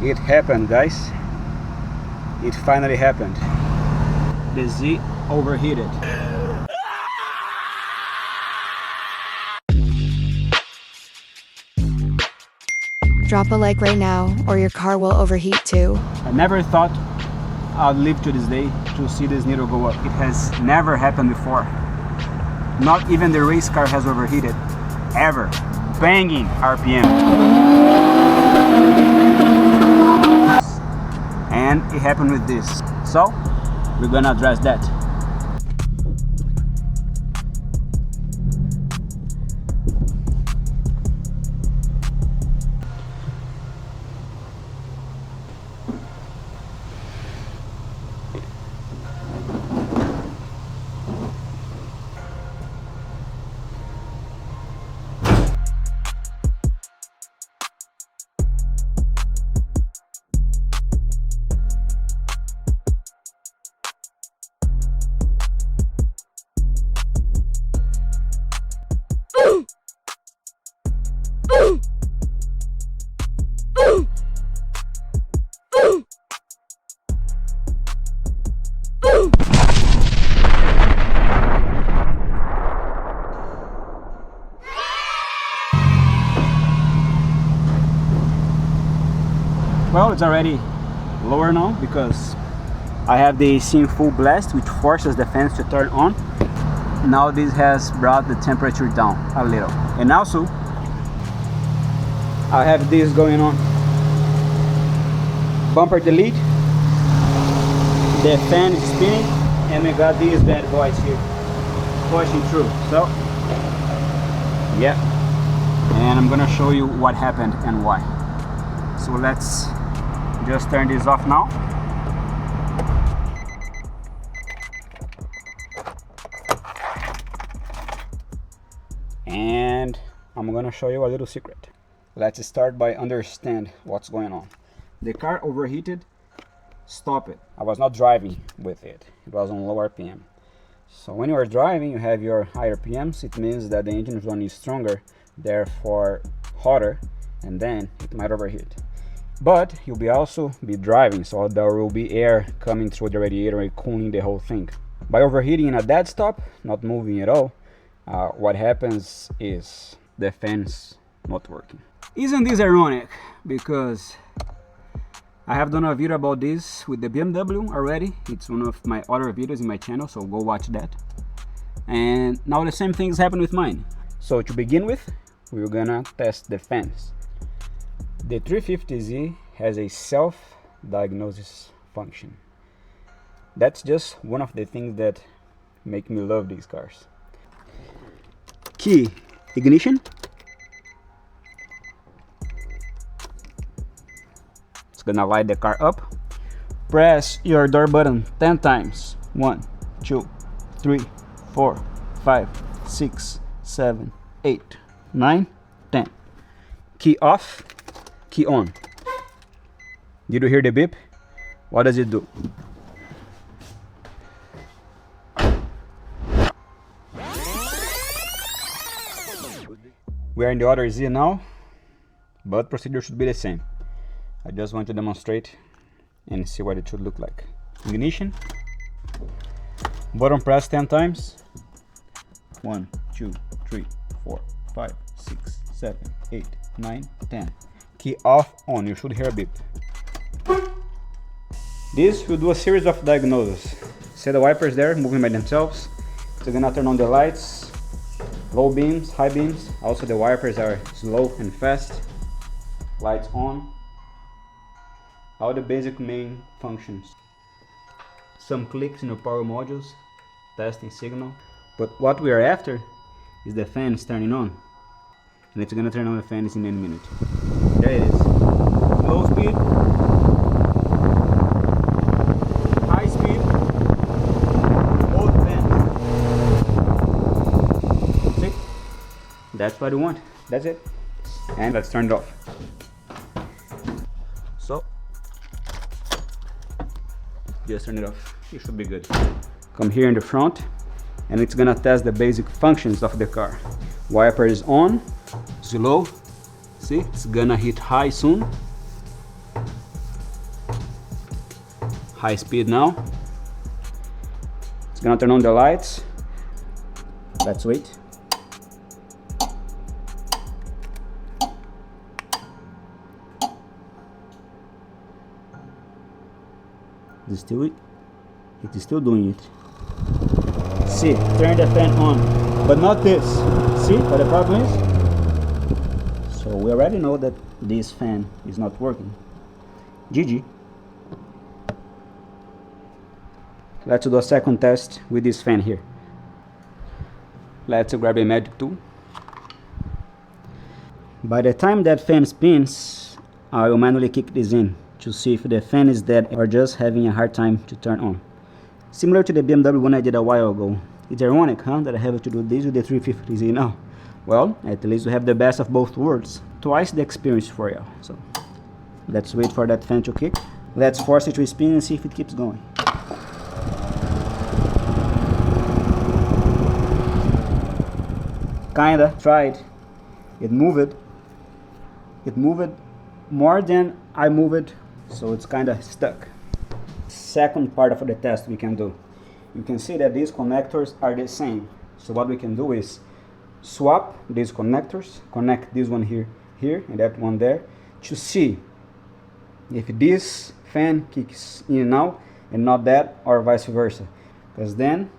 It happened, guys. It finally happened. The Z overheated. Drop a like right now, or your car will overheat too. I never thought I'd live to this day to see this needle go up. It has never happened before. Not even the race car has overheated, ever. Banging RPM. And it happened with this. So, we're gonna address that. Well, it's already lower now because I have the AC in full blast, which forces the fans to turn on. Now this has brought the temperature down a little. And also, I have this going on. Bumper delete, the fan is spinning, and we got these bad boys here pushing through. So, yeah. And I'm gonna show you what happened and why. So let's just turn this off now. And I'm gonna show you a little secret. Let's start by understand what's going on. The car overheated, stop it. I was not driving with it. It was on low RPM. So when you are driving, you have your higher RPMs. It means that the engine is running stronger, therefore hotter, and then it might overheat. But you'll also be driving, so there will be air coming through the radiator and cooling the whole thing. By overheating in a dead stop, not moving at all, what happens is the fan's not working. Isn't this ironic? Because I have done a video about this with the BMW already. It's one of my other videos in my channel, so go watch that. And now the same things happen with mine. So to begin with, we're gonna test the fans. The 350Z has a self-diagnosis function. That's just one of the things that make me love these cars. Key ignition. It's gonna light the car up. Press your door button 10 times. 1, 2, 3, 4, 5, 6, 7, 8, 9, 10. Key off. Key on. Did you hear the beep? What does it do? We are in the other Z now, but procedure should be the same. I just want to demonstrate and see what it should look like. Ignition. Button press 10 times. 1, 2, 3, 4, 5, 6, 7, 8, 9, 10. Key off, on. You should hear a beep. This will do a series of diagnoses. See the wipers there moving by themselves. It's gonna turn on the lights, low beams, high beams. Also the wipers are slow and fast. Lights on. All the basic main functions. Some clicks in the power modules, testing signal. But what we are after is the fans turning on. And it's gonna turn on the fans in any minute. There it is. Low speed, high speed, both fans. See? That's what we want. That's it. And let's turn it off. So, just turn it off. You should be good. Come here in the front, and it's gonna test the basic functions of the car. Wiper is on, slow. See, it's gonna hit high soon. High speed now. It's gonna turn on the lights. Let's wait. It's still it. It is still doing it. See, turn the fan on, but not this. See what the problem is? So we already know that this fan is not working. GG. Let's do a second test with this fan here. Let's grab a magic tool. By the time that fan spins, I will manually kick this in to see if the fan is dead or just having a hard time to turn on. Similar to the BMW one I did a while ago. It's ironic, huh, that I have to do this with the 350Z now. Well, at least we have the best of both worlds. Twice the experience for you. So let's wait for that fan to kick. Let's force it to spin and see if it keeps going. Kinda tried. It moved. It moved more than I moved, so it's kinda stuck. Second part of the test we can do. You can see that these connectors are the same. So what we can do is swap these connectors, connect this one here, and that one there, to see if this fan kicks in now and not that, or vice versa. Because then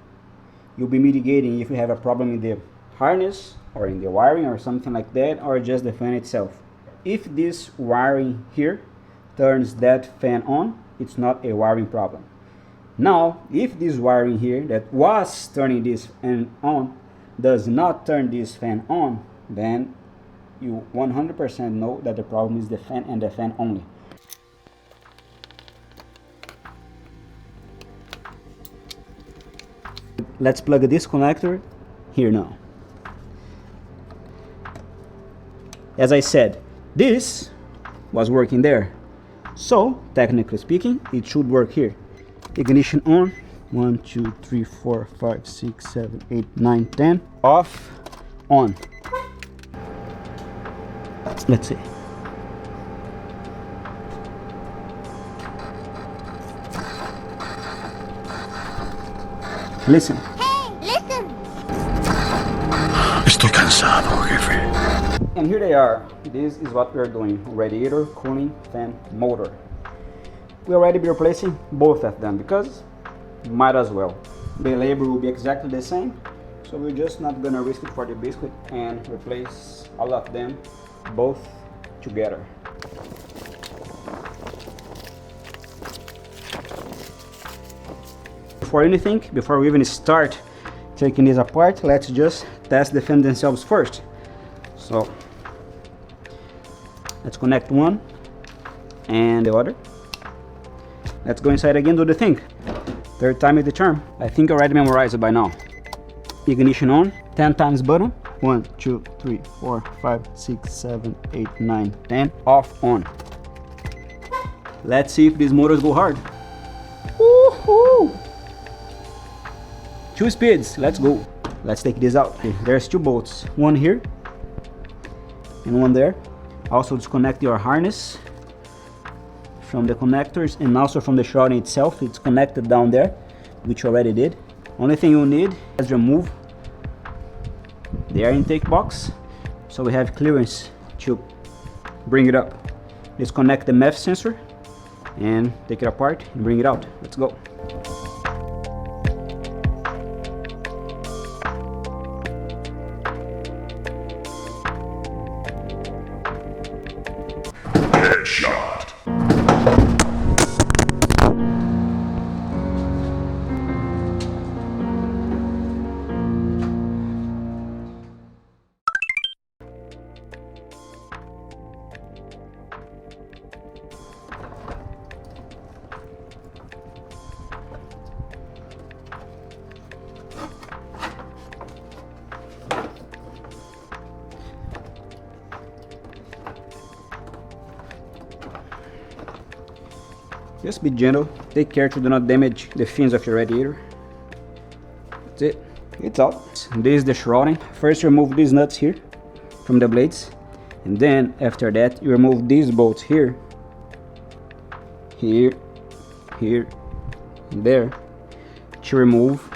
you'll be mitigating if you have a problem in the harness or in the wiring or something like that, or just the fan itself. If this wiring here turns that fan on, it's not a wiring problem. Now, if this wiring here that was turning this fan on does not turn this fan on, then you 100% know that the problem is the fan and the fan only. Let's plug this connector here now. As I said, this was working there. So, technically speaking, it should work here. Ignition on. 1, 2, 3, 4, 5, 6, 7, 8, 9, 10. Off. On. Let's see. Listen. Hey, listen! Estoy cansado, jefe. And here they are. This is what we are doing. Radiator, cooling, fan, motor. We already be replacing both of them because might as well. The labor will be exactly the same, so we're just not gonna risk it for the biscuit and replace all of them both together. Before anything, before we even start taking this apart, let's just test the fan themselves first. So let's connect one and the other. Let's go inside again, do the thing. Third time is the charm. I think I already memorized it by now. Ignition on, 10 times button. 1, 2, 3, 4, 5, 6, 7, 8, 9, 10. Off, on. Let's see if these motors go hard. Woohoo! 2 speeds, let's go. Let's take this out. Okay, there's 2 bolts. One here and one there. Also disconnect your harness from the connectors and also from the shrouding itself. It's connected down there, which you already did. Only thing you need is remove the air intake box so we have clearance to bring it up. Disconnect the MEF sensor and take it apart and bring it out. Let's go. Headshot. Just be gentle, take care to do not damage the fins of your radiator. That's it, it's out. This is the shrouding. First remove these nuts here from the blades, and then after that you remove these bolts here, here, here, in there to remove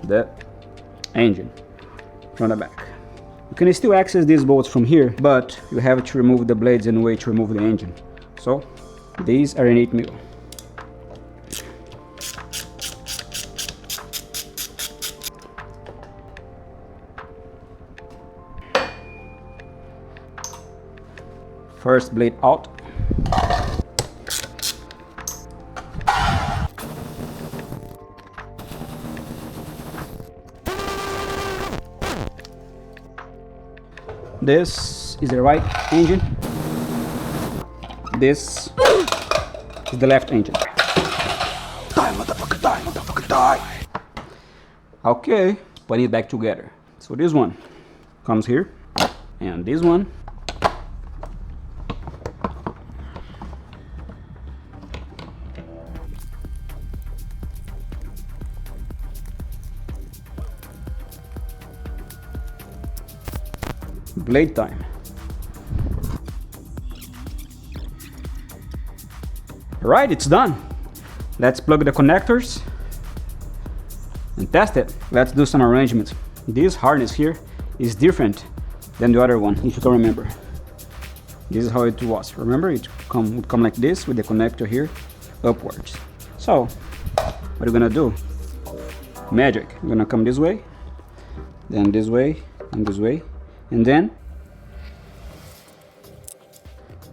the engine from the back. You can still access these bolts from here, but you have to remove the blades anyway to remove the engine. So these are an 8mm. First blade out. This is the right engine. This is the left engine. Die, motherfucker, die, motherfucker, die. Okay, put it back together. So this one comes here, and this one blade time. Alright, it's done. Let's plug the connectors and test it. Let's do some arrangements. This harness here is different than the other one, if you can remember. This is how it was. Remember, it would come like this with the connector here upwards. So what are you gonna do? Magic. You're gonna come this way, then this way, and this way, and then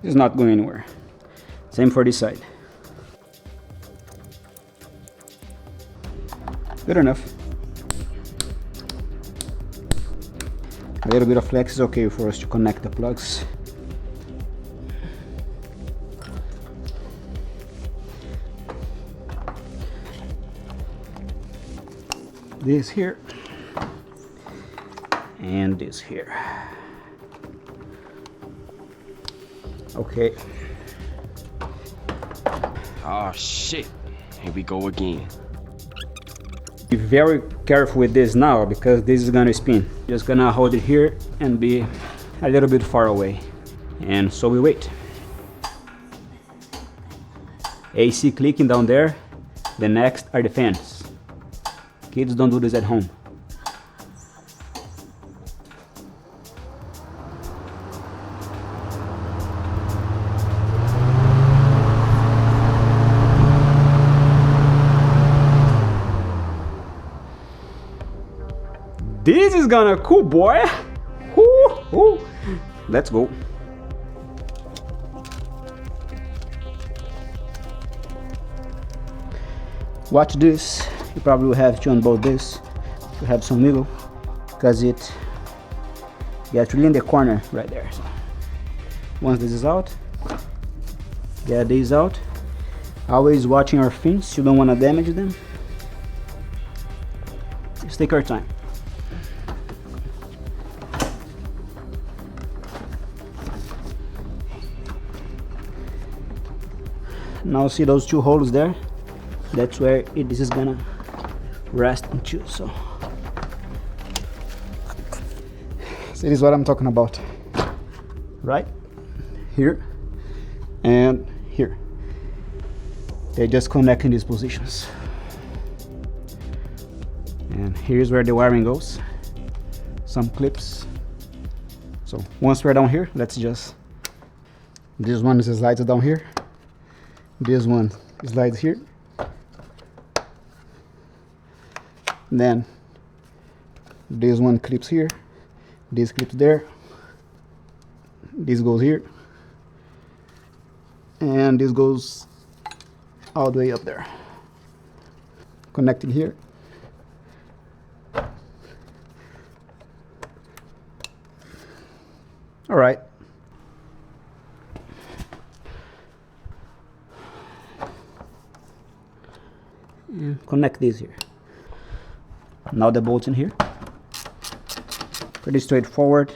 it's not going anywhere. Same for this side. Good enough. A little bit of flex is okay for us to connect the plugs. This here and this here. Okay. Oh shit, here we go again. Be very careful with this now, because this is gonna spin. Just gonna hold it here and be a little bit far away. And so we wait. AC clicking down there. The next are the fans. Kids, don't do this at home. This is gonna cool, boy. Woo, woo. Let's go. Watch this. You probably will have to unbolt this to have some wiggle, because it gets really in the corner right there. So once this is out, get these out. Always watching our fins. You don't want to damage them. Just take our time. Now see those two holes there? That's where this is gonna rest into. So this is what I'm talking about. Right here and here. They just connect in these positions. And here's where the wiring goes. Some clips. So once we're down here, let's just, this one is slides down here. This one slides here. Then this one clips here. This clips there. This goes here. And this goes all the way up there. Connected here. All right. And connect this here. Now the bolts in here. Pretty straightforward.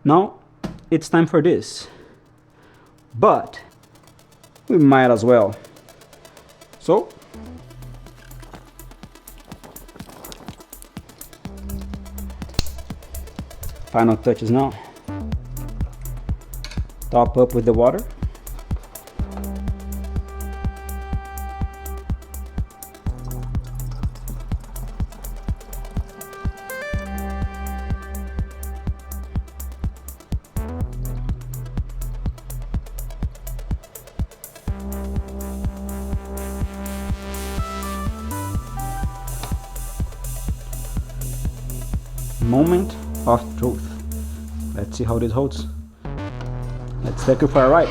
Now it's time for this, but we might as well. So Final touches now. Top up with the water. Moment of truth. Let's see how this holds. Let's take it for a ride.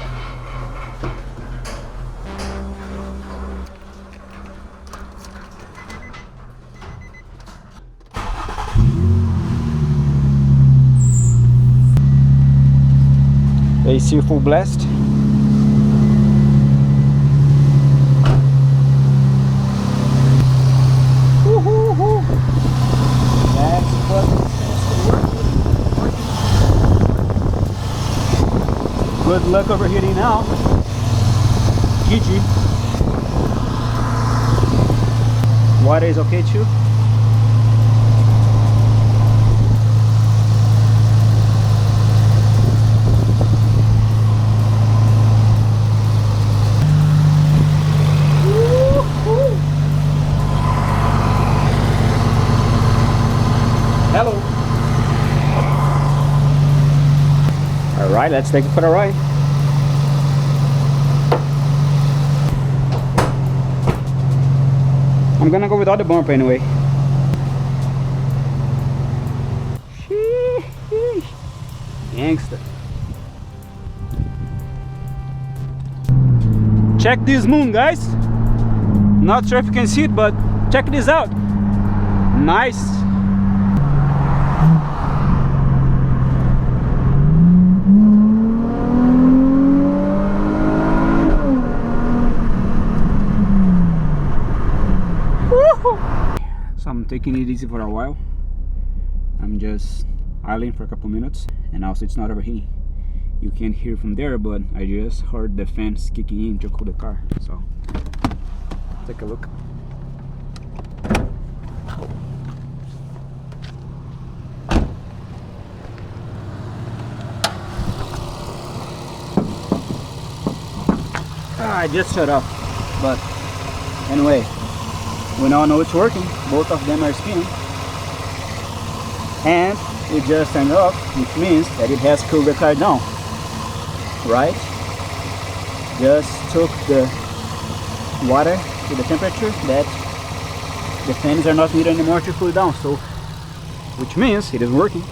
AC full blast. Good luck overheating now. GG. Water is okay too. Hello. Alright, let's take it for a ride. I'm gonna go without the bumper anyway. Sheesh. Gangster. Check this moon, guys. Not sure if you can see it, but check this out. Nice. So I'm taking it easy for a while. I'm just idling for a couple minutes, and also it's not overheating. You can't hear from there, but I just heard the fans kicking in to cool the car. So take a look. I just shut off, but anyway, we now know it's working. Both of them are spinning, and it just turned off, which means that it has cooled the car down. Right? Just took the water to the temperature that the fans are not needed anymore to cool down. So, which means it is working.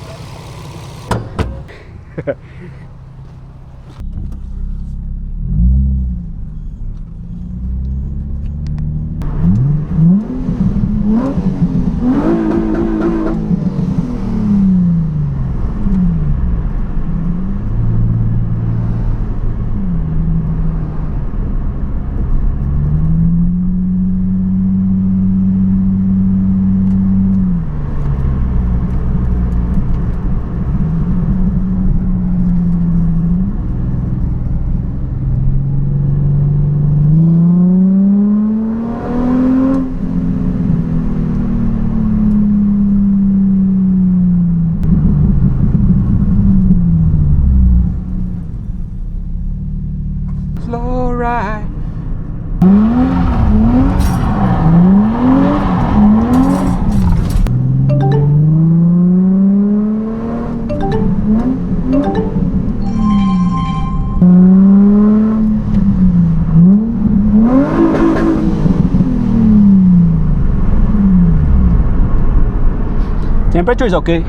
Slow ride. Temperature is okay.